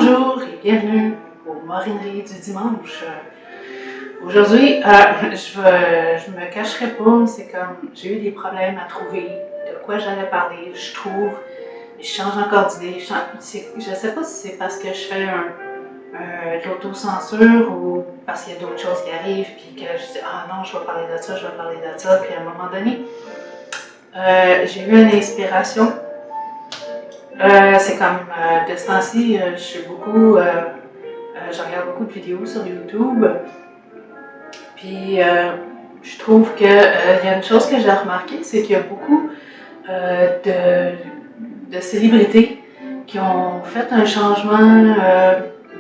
Bonjour et bienvenue aux Morineries du dimanche. Aujourd'hui, je me cacherai pas, c'est comme j'ai eu des problèmes à trouver de quoi j'allais parler, je trouve, je change encore d'idée, je sais pas si c'est parce que je fais de l'autocensure ou parce qu'il y a d'autres choses qui arrivent puis que je dis ah non, je vais parler de ça, je vais parler de ça, puis à un moment donné, j'ai eu une inspiration. C'est comme de ce temps-ci, je regarde beaucoup de vidéos sur YouTube, puis je trouve que y a une chose que j'ai remarqué, c'est qu'il y a beaucoup de célébrités qui ont fait un changement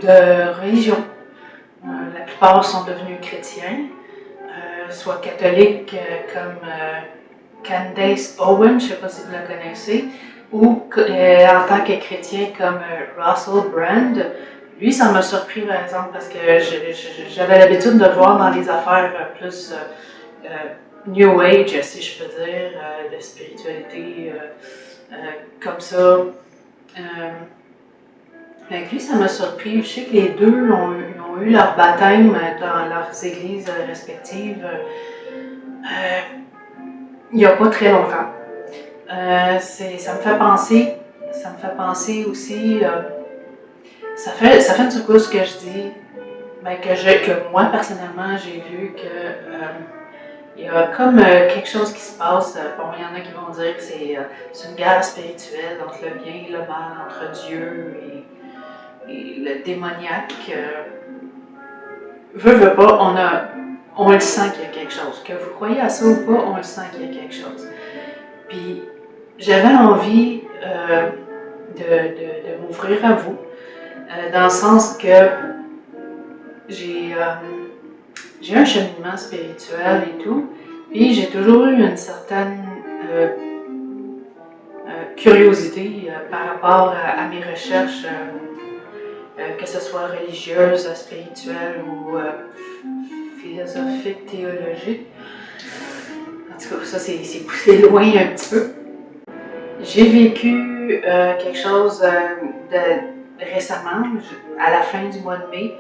de religion. La plupart sont devenus chrétiens, soit catholiques comme Candace Owens, je ne sais pas si vous la connaissez, ou en tant que chrétien comme Russell Brand. Lui, ça m'a surpris par exemple parce que j'avais l'habitude de le voir dans les affaires plus New Age, si je peux dire, de spiritualité comme ça. Avec lui, ça m'a surpris. Je sais que les deux ont eu leur baptême dans leurs églises respectives il n'y a pas très longtemps. Ça me fait penser aussi, ça fait une secousse que je dis, que moi personnellement j'ai vu que il y a comme quelque chose qui se passe. Bon, il y en a qui vont dire que c'est une guerre spirituelle entre le bien et le mal, entre Dieu et le démoniaque. Veut pas, on le sent qu'il y a quelque chose. Que vous croyez à ça ou pas, on le sent qu'il y a quelque chose. Puis j'avais envie de m'ouvrir à vous, dans le sens que j'ai un cheminement spirituel et tout, puis j'ai toujours eu une certaine curiosité par rapport à mes recherches, que ce soit religieuses, spirituelles ou philosophiques, théologiques. En tout cas, ça c'est poussé loin un petit peu. J'ai vécu quelque chose récemment, à la fin du mois de mai.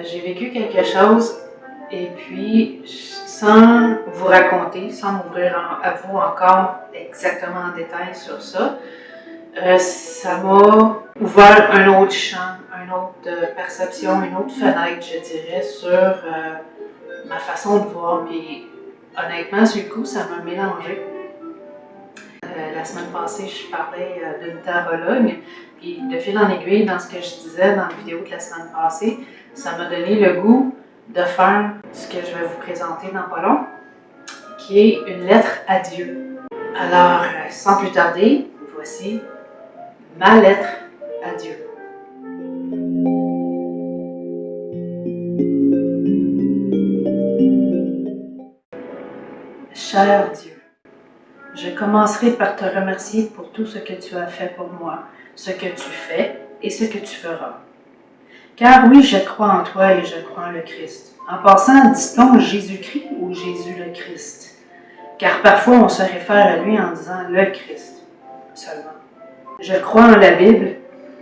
J'ai vécu quelque chose et puis, sans vous raconter, sans m'ouvrir à vous encore exactement en détail sur ça, ça m'a ouvert un autre champ, une autre perception, une autre fenêtre, je dirais, sur ma façon de voir. Puis, honnêtement, sur le coup, ça m'a mélangé. La semaine passée, je parlais d'une tarologue, puis de fil en aiguille, dans ce que je disais dans la vidéo de la semaine passée, ça m'a donné le goût de faire ce que je vais vous présenter dans pas long, qui est une lettre à Dieu. Alors, sans plus tarder, voici ma lettre à Dieu. Cher Dieu, je commencerai par te remercier pour tout ce que tu as fait pour moi, ce que tu fais et ce que tu feras. Car oui, je crois en toi et je crois en le Christ. En passant, dit-on Jésus-Christ ou Jésus le Christ? Car parfois on se réfère à lui en disant le Christ seulement. Je crois en la Bible,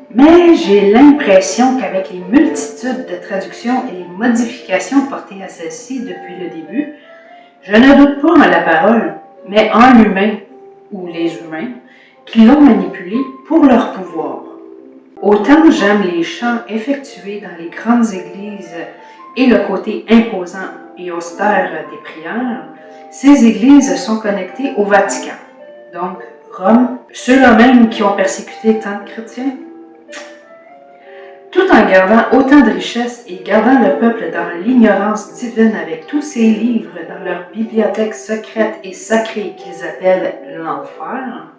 mais j'ai l'impression qu'avec les multitudes de traductions et les modifications portées à celle-ci depuis le début, je ne doute pas en la parole, mais en l'humain ou les humains qui l'ont manipulée pour leur pouvoir. Autant j'aime les chants effectués dans les grandes églises et le côté imposant et austère des prières, ces églises sont connectées au Vatican, donc Rome, ceux-là même qui ont persécuté tant de chrétiens. Tout en gardant autant de richesses et gardant le peuple dans l'ignorance divine avec tous ces livres dans leur bibliothèque secrète et sacrée qu'ils appellent l'enfer.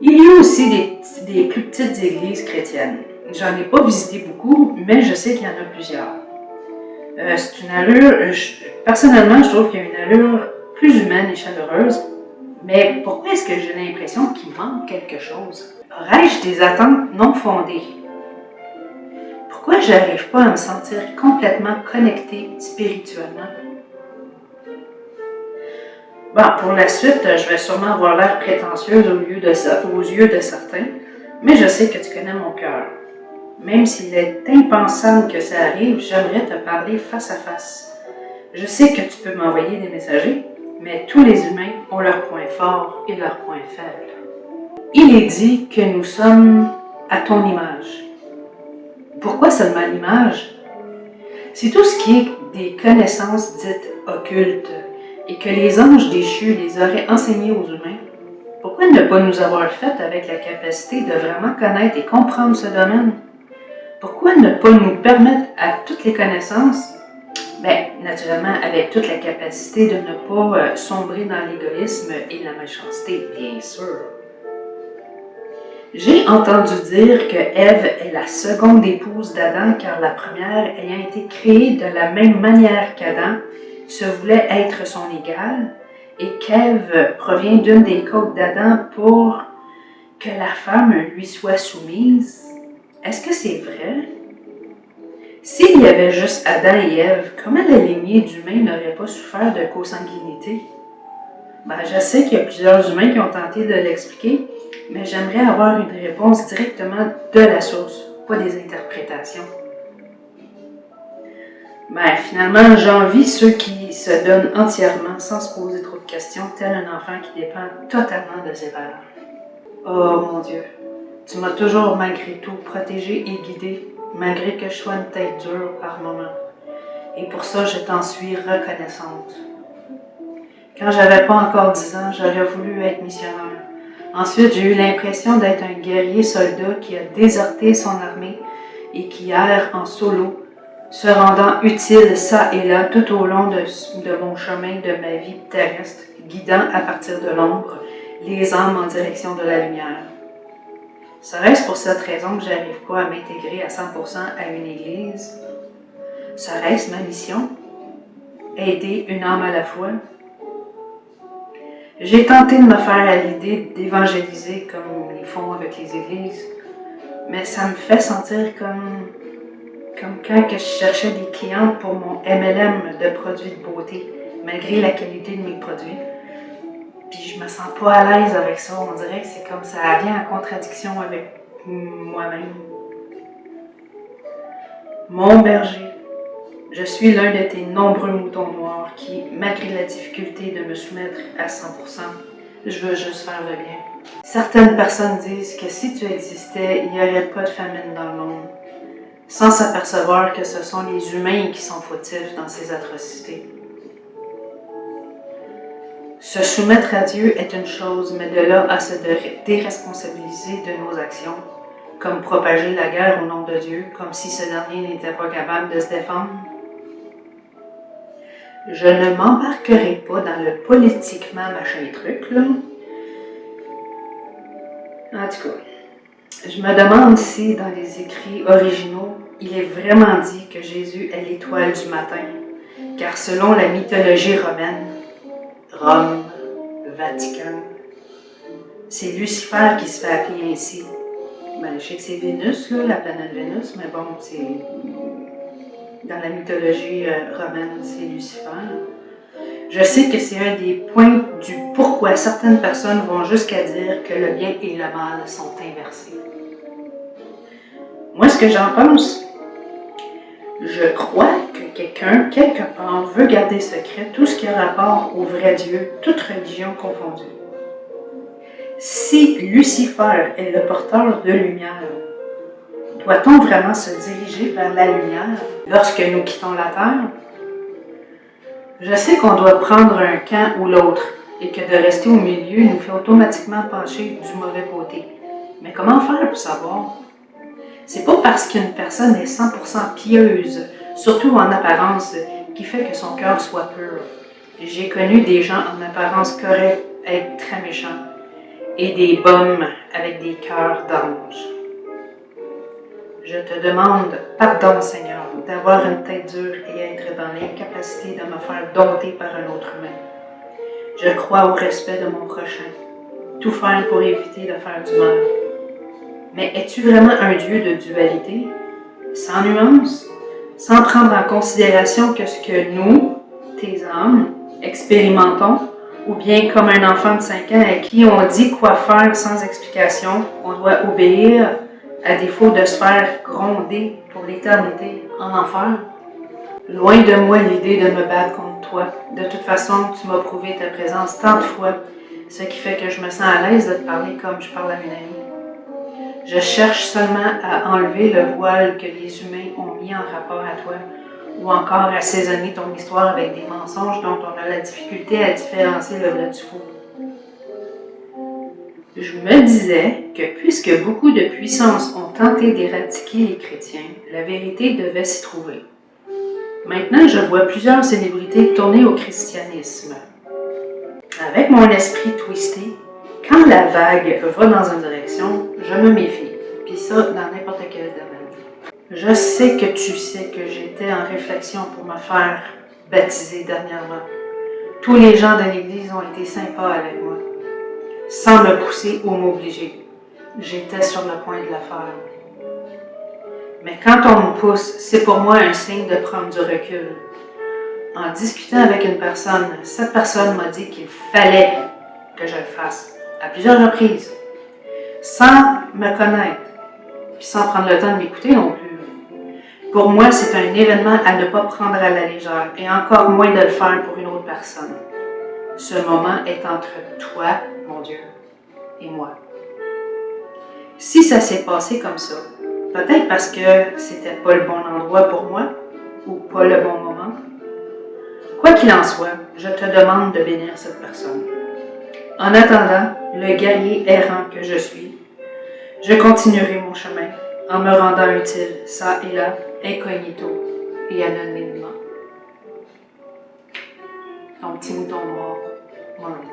Il y a aussi des plus petites églises chrétiennes. J'en ai pas visité beaucoup, mais je sais qu'il y en a plusieurs. C'est une allure, personnellement, je trouve qu'il y a une allure plus humaine et chaleureuse, mais pourquoi est-ce que j'ai l'impression qu'il manque quelque chose? Aurais-je des attentes non fondées? Pourquoi je n'arrive pas à me sentir complètement connectée spirituellement? Bon, pour la suite, je vais sûrement avoir l'air prétentieuse aux yeux de certains, Mais je sais que tu connais mon cœur. Même s'il est impensable que ça arrive, j'aimerais te parler face à face. Je sais que tu peux m'envoyer des messagers, mais tous les humains ont leurs points forts et leurs points faibles. Il est dit que nous sommes à ton image. Pourquoi seulement l'image? C'est tout ce qui est des connaissances dites occultes et que les anges déchus les auraient enseignées aux humains. Pourquoi ne pas nous avoir faites avec la capacité de vraiment connaître et comprendre ce domaine? Pourquoi ne pas nous permettre à toutes les connaissances, naturellement avec toute la capacité de ne pas sombrer dans l'égoïsme et la méchanceté, bien sûr. J'ai entendu dire que Ève est la seconde épouse d'Adam car la première, ayant été créée de la même manière qu'Adam, se voulait être son égale et qu'Ève provient d'une des côtes d'Adam pour que la femme lui soit soumise. Est-ce que c'est vrai? S'il y avait juste Adam et Ève, comment la lignée d'humains n'aurait pas souffert de consanguinité? Je sais qu'il y a plusieurs humains qui ont tenté de l'expliquer, mais j'aimerais avoir une réponse directement de la source, pas des interprétations. Finalement, j'envie ceux qui se donnent entièrement sans se poser trop de questions, tel un enfant qui dépend totalement de ses parents. Oh mon Dieu, tu m'as toujours malgré tout protégée et guidée, malgré que je sois une tête dure par moments. Et pour ça, je t'en suis reconnaissante. Quand j'avais pas encore 10 ans, j'aurais voulu être missionnaire. Ensuite, j'ai eu l'impression d'être un guerrier soldat qui a déserté son armée et qui erre en solo, se rendant utile ça et là tout au long de mon chemin de ma vie terrestre, guidant à partir de l'ombre les âmes en direction de la lumière. Serait-ce pour cette raison que j'arrive pas à m'intégrer à 100% à une église? Serait-ce ma mission? Aider une âme à la fois? J'ai tenté de me faire à l'idée d'évangéliser comme ils font avec les églises, mais ça me fait sentir comme quand je cherchais des clientes pour mon MLM de produits de beauté, malgré la qualité de mes produits. Puis je me sens pas à l'aise avec ça, on dirait que c'est comme ça vient en contradiction avec moi-même. Mon berger, je suis l'un de tes nombreux moutons noirs qui, malgré la difficulté de me soumettre à 100%, je veux juste faire le bien. Certaines personnes disent que si tu existais, il n'y aurait pas de famine dans le monde, sans s'apercevoir que ce sont les humains qui sont fautifs dans ces atrocités. Se soumettre à Dieu est une chose, mais de là à se déresponsabiliser de nos actions, comme propager la guerre au nom de Dieu, comme si ce dernier n'était pas capable de se défendre. Je ne m'embarquerai pas dans le politiquement machin truc, là. En tout cas, je me demande si dans les écrits originaux, il est vraiment dit que Jésus est l'étoile du matin, car selon la mythologie romaine, Rome, Vatican, c'est Lucifer qui se fait appeler ainsi. Je sais que c'est Vénus, là, la planète Vénus, mais bon, c'est dans la mythologie romaine, c'est Lucifer. Je sais que c'est un des points du pourquoi certaines personnes vont jusqu'à dire que le bien et le mal sont inversés. Moi, ce que j'en pense, je crois que quelqu'un, quelque part, veut garder secret tout ce qui a rapport au vrai Dieu, toute religion confondue. Si Lucifer est le porteur de lumière, doit-on vraiment se diriger vers la lumière lorsque nous quittons la Terre? Je sais qu'on doit prendre un camp ou l'autre et que de rester au milieu nous fait automatiquement pencher du mauvais côté. Mais comment faire pour savoir? C'est pas parce qu'une personne est 100% pieuse, surtout en apparence, qui fait que son cœur soit pur. J'ai connu des gens en apparence corrects être très méchants et des bums avec des cœurs d'ange. Je te demande pardon, Seigneur, d'avoir une tête dure et être dans l'incapacité de me faire dompter par un autre humain. Je crois au respect de mon prochain, tout faire pour éviter de faire du mal. Mais es-tu vraiment un Dieu de dualité, sans nuance, sans prendre en considération que ce que nous, tes âmes, expérimentons, ou bien comme un enfant de 5 ans à qui on dit quoi faire sans explication, on doit obéir à défaut de se faire gronder pour l'éternité en enfer. Loin de moi l'idée de me battre contre toi. De toute façon, tu m'as prouvé ta présence tant de fois, ce qui fait que je me sens à l'aise de te parler comme je parle à une amie. Je cherche seulement à enlever le voile que les humains ont mis en rapport à toi, ou encore assaisonner ton histoire avec des mensonges dont on a la difficulté à différencier le vrai du faux. Je me disais que puisque beaucoup de puissances ont tenté d'éradiquer les chrétiens, la vérité devait s'y trouver. Maintenant, je vois plusieurs célébrités tourner au christianisme. Avec mon esprit twisté, quand la vague va dans une direction, je me méfie. Puis ça, dans n'importe quel domaine. Je sais que tu sais que j'étais en réflexion pour me faire baptiser dernièrement. Tous les gens de l'Église ont été sympas avec moi, sans me pousser ou m'obliger. J'étais sur le point de le faire. Mais quand on me pousse, c'est pour moi un signe de prendre du recul. En discutant avec une personne, cette personne m'a dit qu'il fallait que je le fasse, à plusieurs reprises, sans me connaître, puis sans prendre le temps de m'écouter non plus. Pour moi, c'est un événement à ne pas prendre à la légère, et encore moins de le faire pour une autre personne. Ce moment est entre toi, mon Dieu, et moi. Si ça s'est passé comme ça, peut-être parce que c'était pas le bon endroit pour moi, ou pas le bon moment. Quoi qu'il en soit, je te demande de bénir cette personne. En attendant, le guerrier errant que je suis, je continuerai mon chemin en me rendant utile, ça et là, incognito et anonymement. Ton petit mouton mort, mon ami.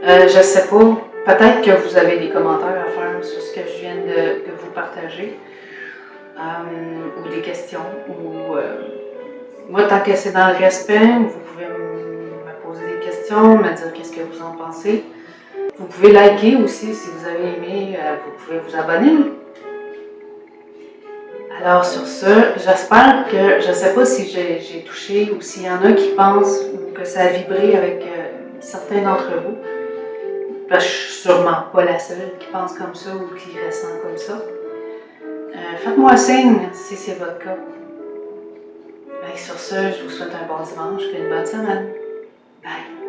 Je sais pas, peut-être que vous avez des commentaires à faire sur ce que je viens de vous partager, ou des questions, ou moi, tant que c'est dans le respect, vous pouvez me poser des questions, me dire qu'est-ce que vous en pensez. Vous pouvez liker aussi si vous avez aimé, vous pouvez vous abonner. Alors sur ce, j'espère que, je ne sais pas si j'ai touché ou s'il y en a qui pensent que ça a vibré avec certains d'entre vous. Parce que je suis sûrement pas la seule qui pense comme ça ou qui ressent comme ça. Faites-moi signe si c'est votre cas. Sur ce, je vous souhaite un bon dimanche et une bonne semaine. Bye!